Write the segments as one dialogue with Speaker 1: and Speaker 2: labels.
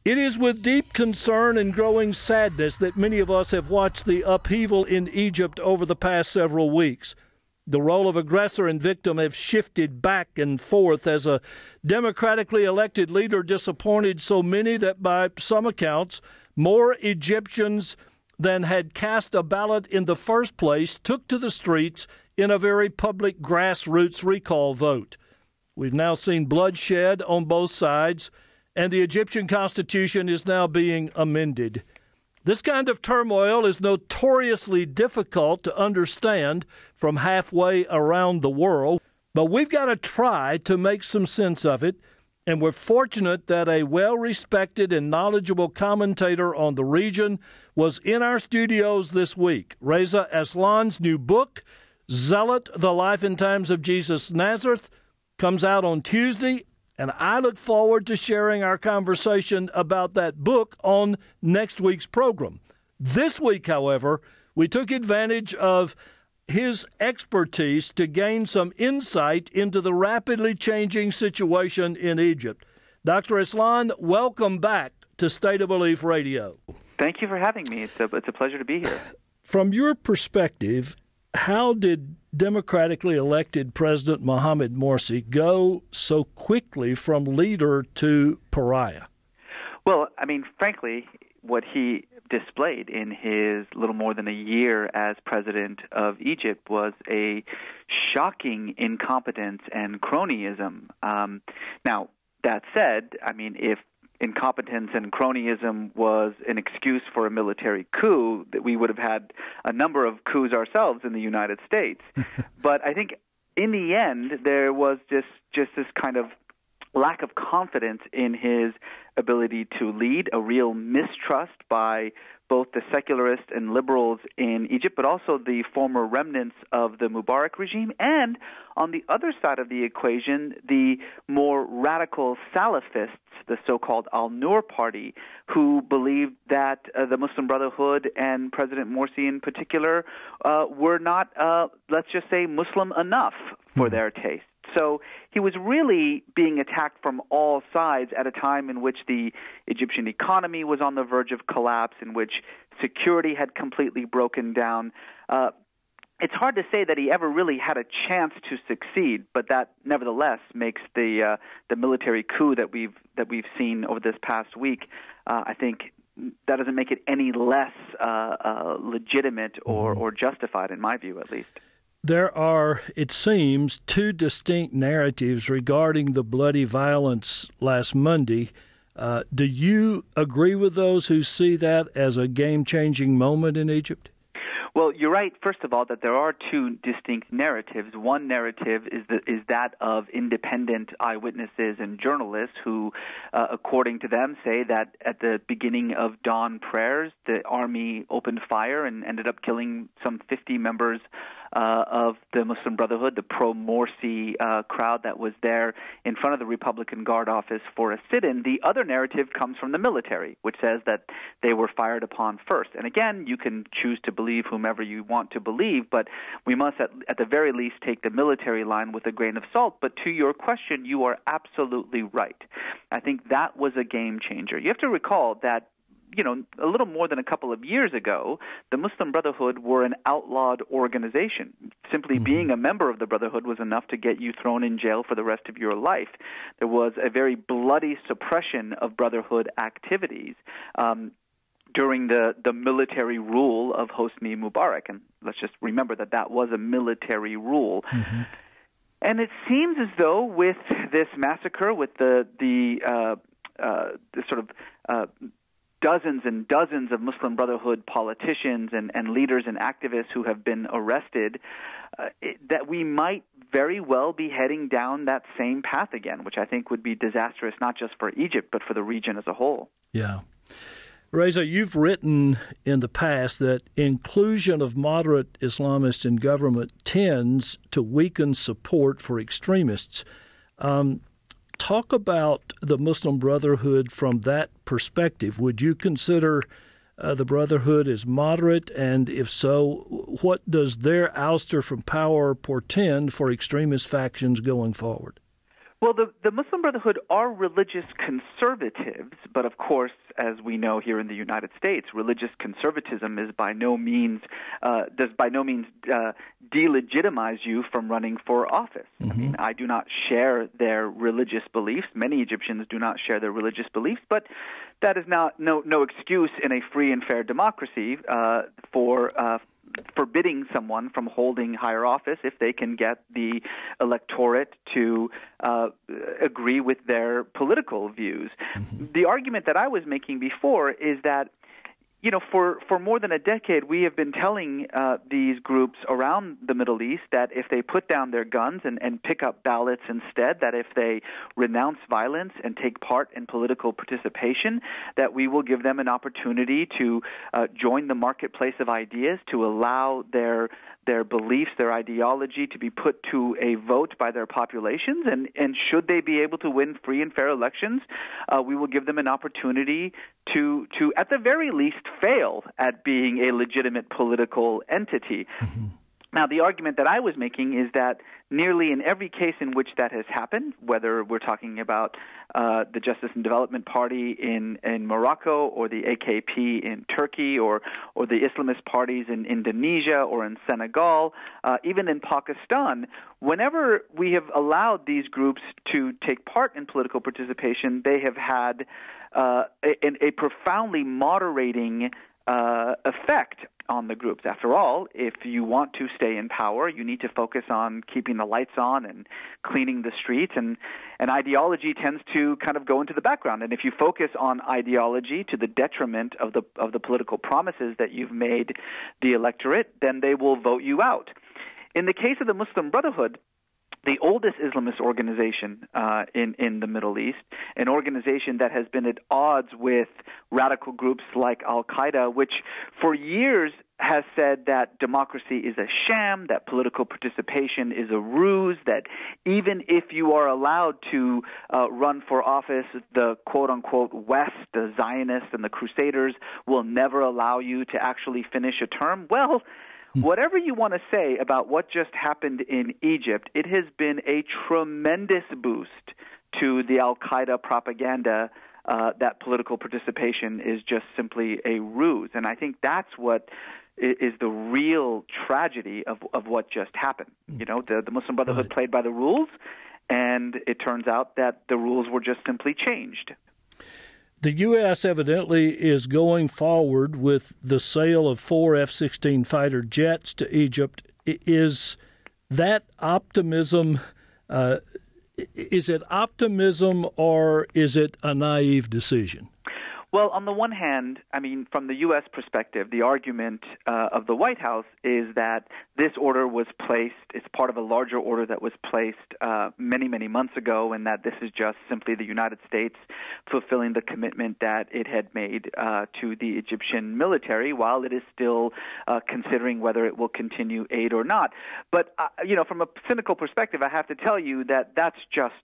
Speaker 1: It is with deep concern and growing sadness that many of us have watched the upheaval in Egypt over the past several weeks. The role of aggressor and victim have shifted back and forth as a democratically elected leader disappointed so many that by some accounts, more Egyptians than had cast a ballot in the first place took to the streets in a very public grassroots recall vote. We've now seen bloodshed on both sides, and the Egyptian constitution is now being amended. This kind of turmoil is notoriously difficult to understand from halfway around the world, but we've got to try to make some sense of it, and we're fortunate that a well-respected and knowledgeable commentator on the region was in our studios this week. Reza Aslan's new book, Zealot, The Life and Times of Jesus Nazareth, comes out on Tuesday, and I look forward to sharing our conversation about that book on next week's program. This week, however, we took advantage of his expertise to gain some insight into the rapidly changing situation in Egypt. Dr. Aslan, welcome back to State of Belief Radio.
Speaker 2: Thank you for having me. It's a pleasure to be here.
Speaker 1: From your perspective, how did democratically elected President Mohamed Morsi go so quickly from leader to pariah?
Speaker 2: Well, I mean, frankly, what he displayed in his little more than a year as president of Egypt was a shocking incompetence and cronyism. Now, that said, I mean, if incompetence and cronyism was an excuse for a military coup, that we would have had a number of coups ourselves in the United States. But I think in the end, there was just this kind of lack of confidence in his ability to lead, a real mistrust by both the secularists and liberals in Egypt, but also the former remnants of the Mubarak regime, and on the other side of the equation, the more radical Salafists, the so-called Al-Nur party, who believed that the Muslim Brotherhood and President Morsi in particular were not, let's just say, Muslim enough for their taste. So he was really being attacked from all sides at a time in which the Egyptian economy was on the verge of collapse, in which security had completely broken down. It's hard to say that he ever really had a chance to succeed, but that nevertheless makes the military coup that we've seen over this past week, I think, that doesn't make it any less legitimate or justified, in my view, at least.
Speaker 1: There are, it seems, two distinct narratives regarding the bloody violence last Monday. Do you agree with those who see that as a game-changing moment in Egypt?
Speaker 2: Well, you're right, first of all, that there are two distinct narratives. One narrative is that of independent eyewitnesses and journalists who, according to them, say that at the beginning of dawn prayers, the army opened fire and ended up killing some 50 members of the Muslim Brotherhood, the pro-Morsi crowd that was there in front of the Republican Guard office for a sit-in. The other narrative comes from the military, which says that they were fired upon first. And again, you can choose to believe whomever you want to believe, but we must at the very least take the military line with a grain of salt. But to your question, you are absolutely right. I think that was a game changer. You have to recall that a little more than a couple of years ago, the Muslim Brotherhood were an outlawed organization. Simply being a member of the Brotherhood was enough to get you thrown in jail for the rest of your life. There was a very bloody suppression of Brotherhood activities during the military rule of Hosni Mubarak. And let's just remember that was a military rule. Mm-hmm. And it seems as though with this massacre, with the sort of dozens and dozens of Muslim Brotherhood politicians and leaders and activists who have been arrested, that we might very well be heading down that same path again, which I think would be disastrous not just for Egypt, but for the region as a whole.
Speaker 1: Yeah. Reza, you've written in the past that inclusion of moderate Islamists in government tends to weaken support for extremists. Talk about the Muslim Brotherhood from that perspective. Would you consider the Brotherhood as moderate? And if so, what does their ouster from power portend for extremist factions going forward?
Speaker 2: Well, the Muslim Brotherhood are religious conservatives, but of course, as we know here in the United States, religious conservatism is by no means delegitimize you from running for office.
Speaker 1: Mm-hmm.
Speaker 2: I mean, I do not share their religious beliefs. Many Egyptians do not share their religious beliefs, but that is no excuse in a free and fair democracy for forbidding someone from holding higher office if they can get the electorate to agree with their political views.
Speaker 1: Mm-hmm.
Speaker 2: The argument that I was making before is that, you know, for more than a decade, we have been telling these groups around the Middle East that if they put down their guns and pick up ballots instead, that if they renounce violence and take part in political participation, that we will give them an opportunity to join the marketplace of ideas, to allow their beliefs, their ideology to be put to a vote by their populations, and should they be able to win free and fair elections, we will give them an opportunity to at the very least fail at being a legitimate political entity.
Speaker 1: Mm-hmm.
Speaker 2: Now, the argument that I was making is that nearly in every case in which that has happened, whether we're talking about the Justice and Development Party in Morocco, or the AKP in Turkey, or the Islamist parties in Indonesia or in Senegal, even in Pakistan, whenever we have allowed these groups to take part in political participation, they have had a profoundly moderating effect on the groups. After all, if you want to stay in power, you need to focus on keeping the lights on and cleaning the streets, and ideology tends to kind of go into the background. And if you focus on ideology to the detriment of the political promises that you've made the electorate, then they will vote you out. In the case of the Muslim Brotherhood, the oldest Islamist organization in the Middle East, an organization that has been at odds with radical groups like Al-Qaeda, which for years has said that democracy is a sham, that political participation is a ruse, that even if you are allowed to run for office, the quote-unquote West, the Zionists and the Crusaders will never allow you to actually finish a term. Well, whatever you want to say about what just happened in Egypt, it has been a tremendous boost to the Al-Qaeda propaganda that political participation is just simply a ruse. And I think that's what is the real tragedy of what just happened. You know, the Muslim Brotherhood played by the rules, and it turns out that the rules were just simply changed.
Speaker 1: The U.S. evidently is going forward with the sale of 4 F-16 fighter jets to Egypt. Is that optimism? Is it optimism, or is it a naive decision?
Speaker 2: Well, on the one hand, I mean, from the U.S. perspective, the argument of the White House is that this order was placed, it's part of a larger order that was placed many, many months ago, and that this is just simply the United States fulfilling the commitment that it had made to the Egyptian military, while it is still considering whether it will continue aid or not. But, you know, from a cynical perspective, I have to tell you that that's just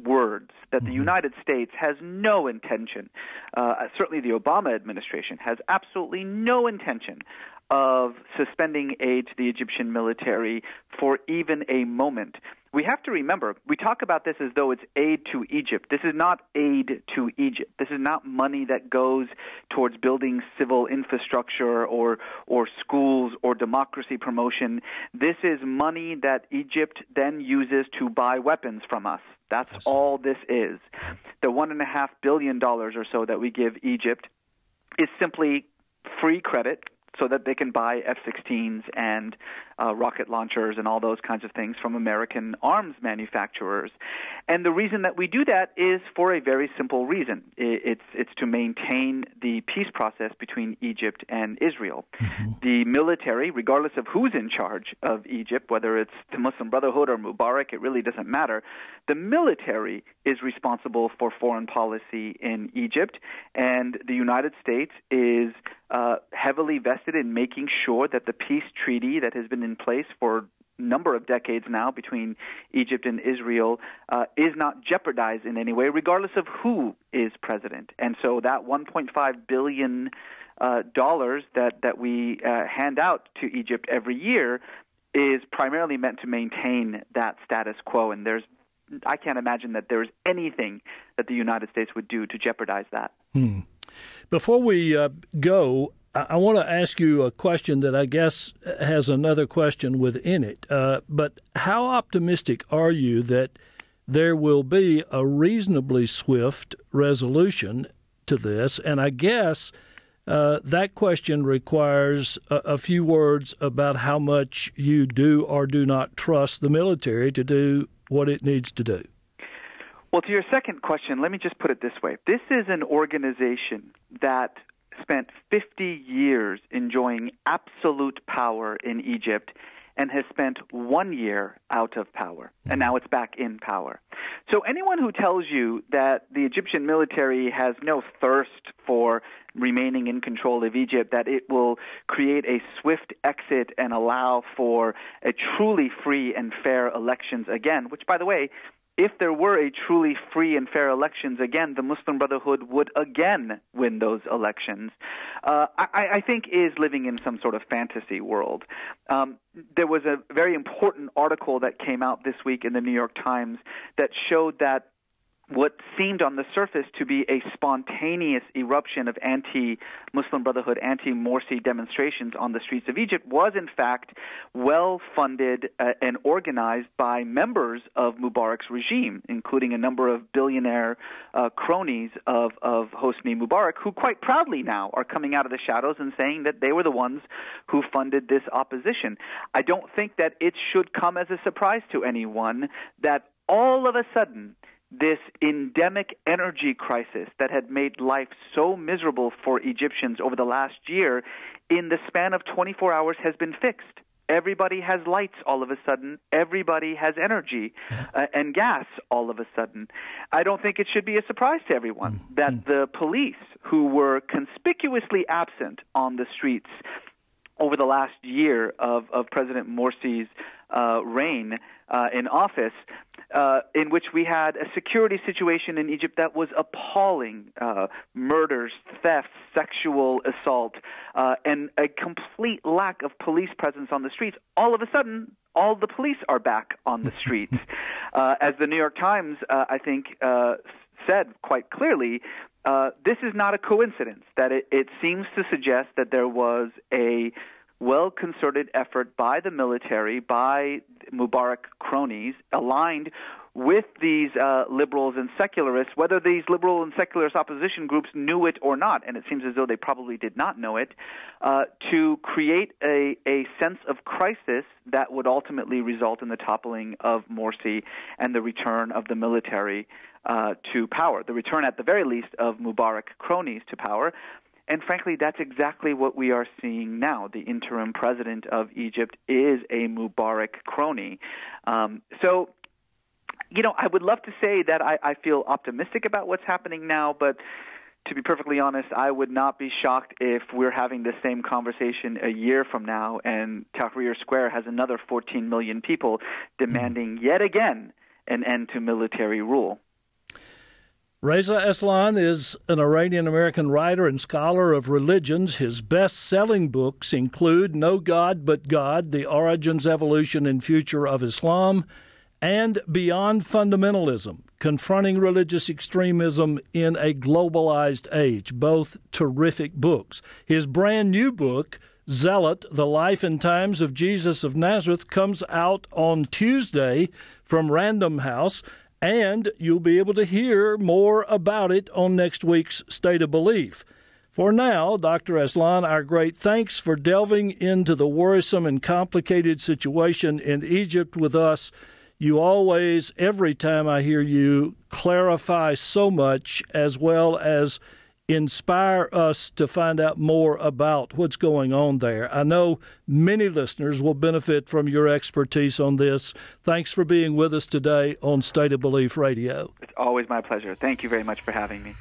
Speaker 2: words, that the United States has no intention, certainly the Obama administration has absolutely no intention of suspending aid to the Egyptian military for even a moment. We have to remember, we talk about this as though it's aid to Egypt. This is not aid to Egypt. This is not money that goes towards building civil infrastructure or schools or democracy promotion. This is money that Egypt then uses to buy weapons from us. That's all this is. The $1.5 billion or so that we give Egypt is simply free credit so that they can buy F-16s and rocket launchers and all those kinds of things from American arms manufacturers. And the reason that we do that is for a very simple reason. It's to maintain the peace process between Egypt and Israel. Mm-hmm. The military, regardless of who's in charge of Egypt, whether it's the Muslim Brotherhood or Mubarak, it really doesn't matter. The military is responsible for foreign policy in Egypt, and the United States is heavily vested in making sure that the peace treaty that has been in place for a number of decades now between Egypt and Israel is not jeopardized in any way, regardless of who is president. And so that $1.5 billion that we hand out to Egypt every year is primarily meant to maintain that status quo. And there's I can't imagine that there's anything that the United States would do to jeopardize that.
Speaker 1: Before we go, I want to ask you a question that I guess has another question within it. But how optimistic are you that there will be a reasonably swift resolution to this? And I guess that question requires a few words about how much you do or do not trust the military to do what it needs to do.
Speaker 2: Well, to your second question, let me just put it this way. This is an organization that spent 50 years enjoying absolute power in Egypt and has spent 1 year out of power, and now it's back in power. So anyone who tells you that the Egyptian military has no thirst for remaining in control of Egypt, that it will create a swift exit and allow for a truly free and fair elections again, which, by the way, if there were a truly free and fair elections again, the Muslim Brotherhood would again win those elections, I think is living in some sort of fantasy world. There was a very important article that came out this week in the New York Times that showed that what seemed on the surface to be a spontaneous eruption of anti-Muslim Brotherhood, anti-Morsi demonstrations on the streets of Egypt was, in fact, well-funded and organized by members of Mubarak's regime, including a number of billionaire cronies of Hosni Mubarak, who quite proudly now are coming out of the shadows and saying that they were the ones who funded this opposition. I don't think that it should come as a surprise to anyone that all of a sudden this endemic energy crisis that had made life so miserable for Egyptians over the last year, in the span of 24 hours has been fixed. Everybody has lights all of a sudden. Everybody has energy and gas all of a sudden. I don't think it should be a surprise to everyone that the police, who were conspicuously absent on the streets over the last year of President Morsi's reign in office, in which we had a security situation in Egypt that was appalling, murders, thefts, sexual assault, and a complete lack of police presence on the streets. All of a sudden, all the police are back on the streets. As the New York Times, I think, said quite clearly, this is not a coincidence, that it seems to suggest that there was a well-concerted effort by the military, by Mubarak cronies, aligned with these liberals and secularists, whether these liberal and secularist opposition groups knew it or not, and it seems as though they probably did not know it, to create a sense of crisis that would ultimately result in the toppling of Morsi and the return of the military to power, the return at the very least of Mubarak cronies to power. And frankly, that's exactly what we are seeing now. The interim president of Egypt is a Mubarak crony. So, you know, I would love to say that I feel optimistic about what's happening now, but to be perfectly honest, I would not be shocked if we're having the same conversation a year from now and Tahrir Square has another 14 million people demanding yet again an end to military rule.
Speaker 1: Reza Aslan is an Iranian-American writer and scholar of religions. His best-selling books include No God But God, The Origins, Evolution, and Future of Islam, and Beyond Fundamentalism, Confronting Religious Extremism in a Globalized Age, both terrific books. His brand-new book, Zealot, The Life and Times of Jesus of Nazareth, comes out on Tuesday from Random House, and you'll be able to hear more about it on next week's State of Belief. For now, Dr. Aslan, our great thanks for delving into the worrisome and complicated situation in Egypt with us. You always, every time I hear you, clarify so much, as well as inspire us to find out more about what's going on there. I know many listeners will benefit from your expertise on this. Thanks for being with us today on State of Belief Radio.
Speaker 2: It's always my pleasure. Thank you very much for having me.